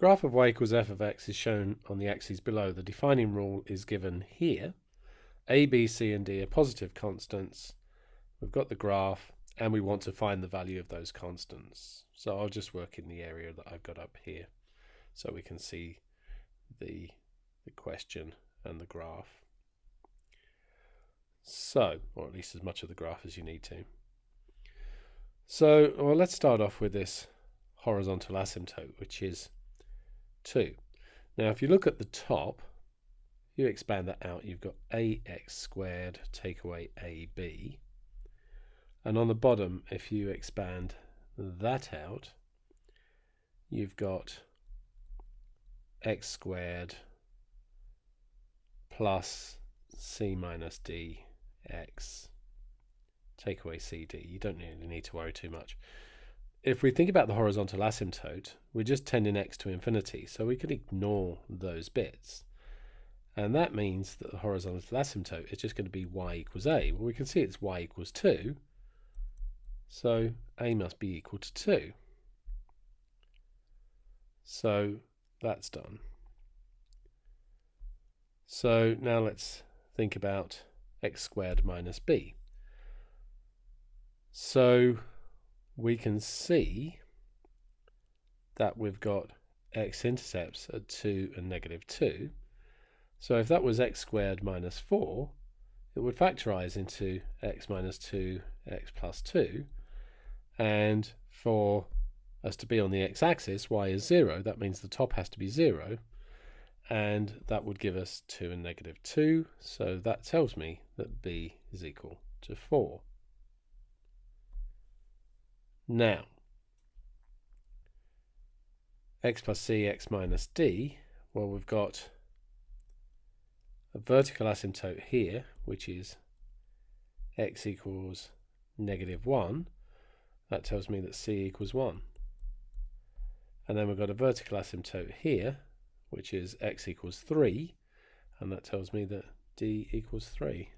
Graph of y equals f of x is shown on the axes below. The defining rule is given here. A, B, C and D are positive constants. We've got the graph and we want to find the value of those constants. So I'll just work in the area that I've got up here so we can see the question and the graph. So, or at least as much of the graph as you need to. So, well, let's start off with this horizontal asymptote, which is 2. Now, if you look at the top, you expand that out, you've got ax squared take away ab. And on the bottom, if you expand that out, you've got x squared plus c minus dx take away cd. You don't really need to worry too much. If we think about the horizontal asymptote, we're just tending x to infinity, so we could ignore those bits. And that means that the horizontal asymptote is just going to be y equals a. Well, we can see it's y equals 2, so a must be equal to 2. So that's done. So now let's think about x squared minus b. So we can see that we've got x-intercepts at 2 and negative 2. So if that was x squared minus 4, it would factorize into x minus 2, x plus 2. And for us to be on the x-axis, y is 0. That means the top has to be 0. And that would give us 2 and negative 2. So that tells me that b is equal to 4. Now, x plus c, x minus d, well, we've got a vertical asymptote here, which is x equals negative 1. That tells me that c equals 1. And then we've got a vertical asymptote here, which is x equals 3, and that tells me that d equals 3.